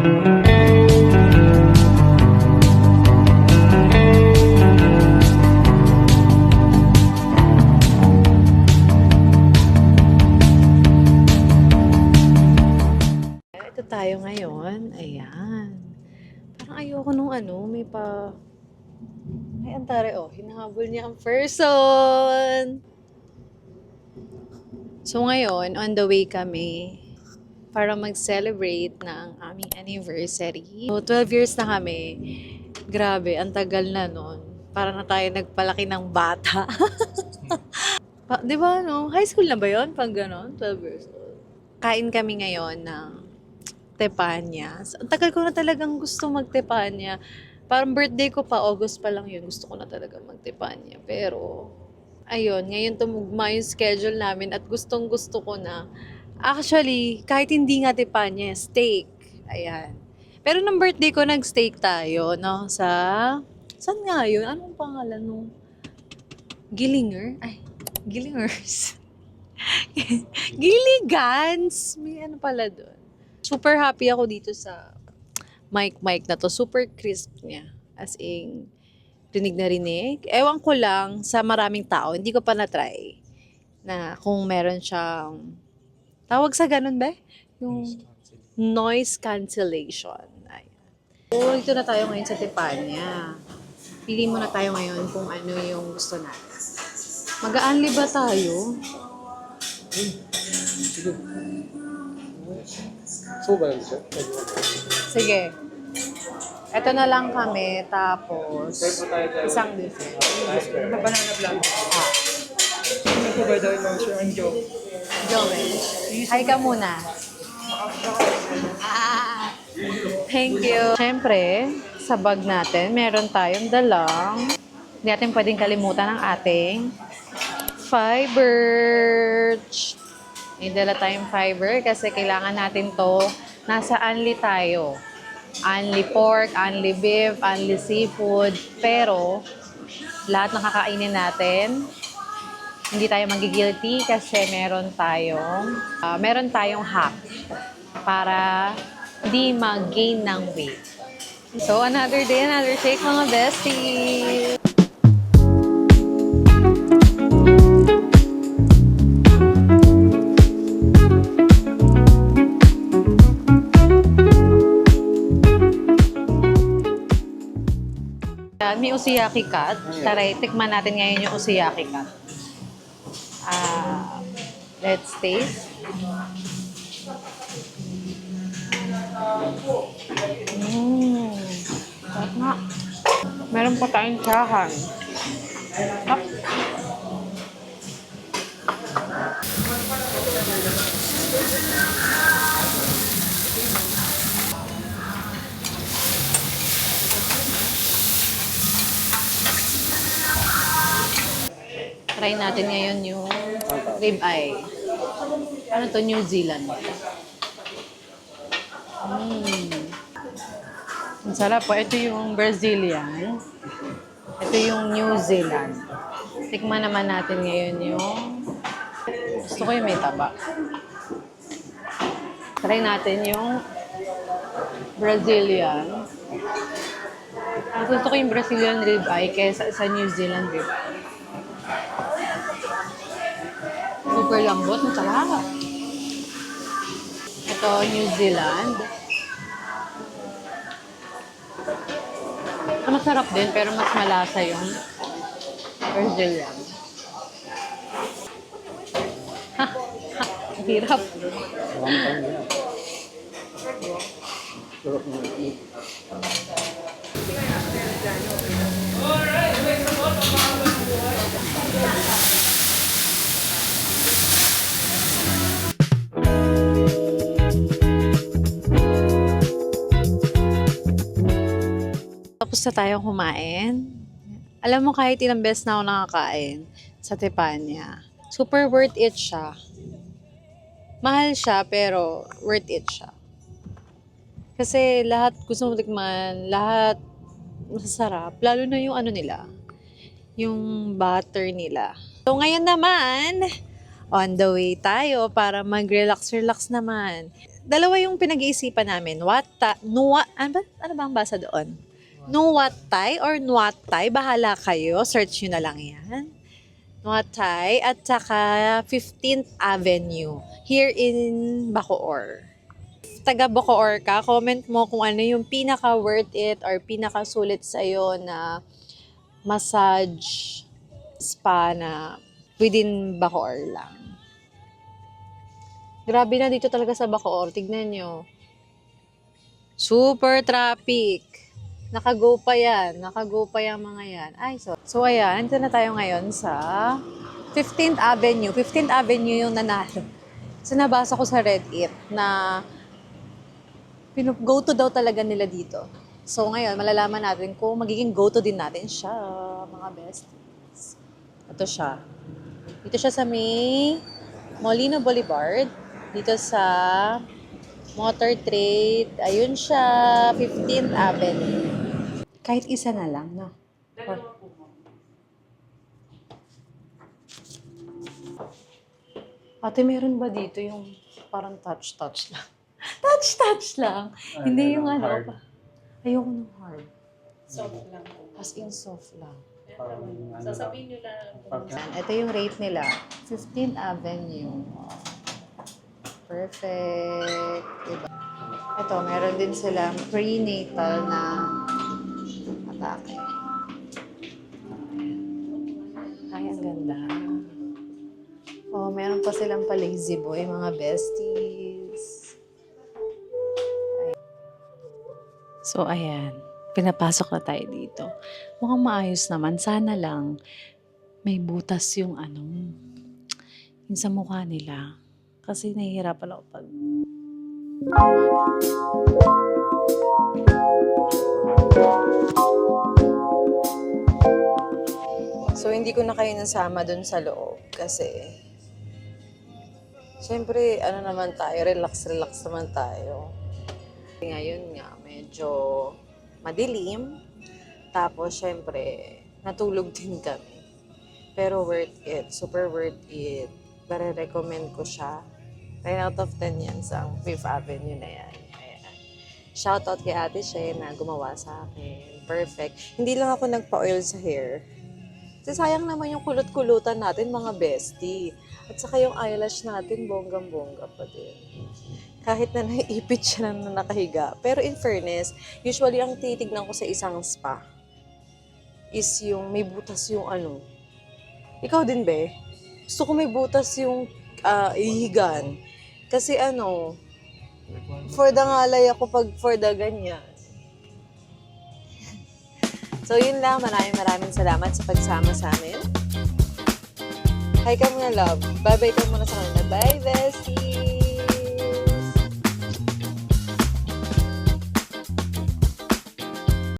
Ito tayo ngayon. Ayan. Parang ayoko nung may antare, oh. Hinahabol niya ang person. So ngayon, on the way kami para mag-celebrate ng aming anniversary. So 12 years na kami. Grabe, ang tagal na nun. Para na tayo nagpalaki ng bata. Di ba, no? High school na ba yun? Pag ganon, 12 years old. Kain kami ngayon ng tepanya. Ang tagal ko na talagang gusto magtepanya. Parang birthday ko pa, August pa lang yun. Gusto ko na talaga magtepanya. Pero, ayun, ngayon tumugma yung schedule namin at gustong gusto ko na. Actually, kahit hindi nga tepanya, steak. Ayan. Pero nung birthday ko, nag-steak tayo, no? Saan nga yun? Anong pangalan nung? Gillinger? Ay, Gillingers. Gilligans! May ano pala doon. Super happy ako dito sa mic na to. Super crisp niya. As in, rinig na rinig. Ewan ko lang sa maraming tao. Hindi ko pa na-try na kung meron siyang tawag sa ganun ba? Yung noise cancellation. Ayan. So, ito na tayo ngayon sa Tepanya. Pili muna tayo ngayon kung ano yung gusto natin. Mag-a-unli ba tayo? Sige. Soba yan siya. Sige. Ito na lang kami, tapos isang dessert. Ano ba banana plan? Ah, Ano po ba daw yung sir and Joe? Joel. Hi ka muna. Ah, thank you. Siyempre, sa bag natin, meron tayong dalang. Hindi natin pwedeng kalimutan ang ating fiber. May dala tayong fiber kasi kailangan natin to. Nasa unli tayo. Unli pork, unli beef, unli seafood. Pero, lahat ng kakainin natin, hindi tayo magigilty kasi meron tayong hack para di mag-gain ng weight. So, another day, another shake mga besties! May usiyaki cut. Tara, tikman natin ngayon yung usiyaki cut. Let's taste. Sarap nga. Meron pa tayong tsahan. Ah. Try natin ngayon yung rib eye. Ano to? New Zealand. Ang sarap po. Ito yung Brazilian. Ito yung New Zealand. Tikman naman natin ngayon yung... Gusto ko yung may taba. Try natin yung Brazilian. Mas gusto ko yung Brazilian rib eye kaysa sa New Zealand rib eye. Super lambot. Ang sarap. Ito, New Zealand. Masarap din, pero mas malasa yung Brazilian. Ha! Ha! Hirap. Marami tayong yan. Sarap na. Tapos na tayong kumain. Alam mo, kahit ilang beses na ako nakakain sa Tepanya, super worth it siya. Mahal siya, pero worth it siya. Kasi lahat gusto mo tikman, lahat masarap. Lalo na yung ano nila, yung butter nila. So ngayon naman, on the way tayo para mag-relax-relax naman. dalawa yung pinag-iisipan namin. Ano ba ang basa doon? Nuwatay or Nuatay, bahala kayo. Search nyo na lang yan. Nuatay at saka 15th Avenue here in Bacoor. Taga Bacoor ka, comment mo kung ano yung pinaka worth it or pinaka sulit sa'yo na massage spa na within Bacoor lang. Grabe na dito talaga sa Bacoor. Tignan nyo. Super traffic. Nakago pa yan. Nakago pa yung mga yan. Ay, so ayan. Ito na tayo ngayon sa 15th Avenue. 15th Avenue yung nanalo. So nabasa ko sa Reddit na go-to daw talaga nila dito. So ngayon, malalaman natin kung magiging go-to din natin siya, mga besties. Ito siya. Dito siya sa may Molino Boulevard. Dito sa Motor Trade. Ayun siya, 15th Avenue. Kahit isa na lang, no? Ate, meron ba dito yung parang touch-touch lang? Touch-touch lang. Hindi yung hard. ano. Ayoko ng hard. Soft lang. As in soft lang. Sasabihin nyo lang. Ito yung rate nila. 15th Avenue. Perfect. Diba? Ito, meron din silang prenatal na atake. Ay, ang ganda. Oh, meron pa silang pa-lazy boy, mga besties. So, ayan. Pinapasok na tayo dito. Mukhang maayos naman. Sana lang may butas yung yung sa mukha nila. Kasi nahihirapan ako pag... So, hindi ko na kayo nasama dun sa loob kasi siyempre, naman tayo, relax naman tayo. Ngayon nga, medyo madilim. Tapos, syempre, natulog din kami. Pero worth it. Super worth it. Recommend ko siya. 10 out of 10 yan sa 5th Avenue na yan. Ayan. Shoutout kay Ate Shea na gumawa sa akin. Perfect. Hindi lang ako nagpa-oil sa hair. Kasi sayang naman yung kulot-kulutan natin, mga bestie. At saka yung eyelash natin, bonggang-bongga pa din. Kahit na naiipit siya na nakahiga. Pero in fairness, usually ang titignan ko sa isang spa is yung may butas yung Ikaw din, be? Gusto ko may butas yung ihigan. Kasi for the ngalay ako pag for the ganyan. So yun lang, maraming salamat sa pagsama sa amin. Hi ka muna, love. Bye-bye ka muna sa kanila. Bye, bestie!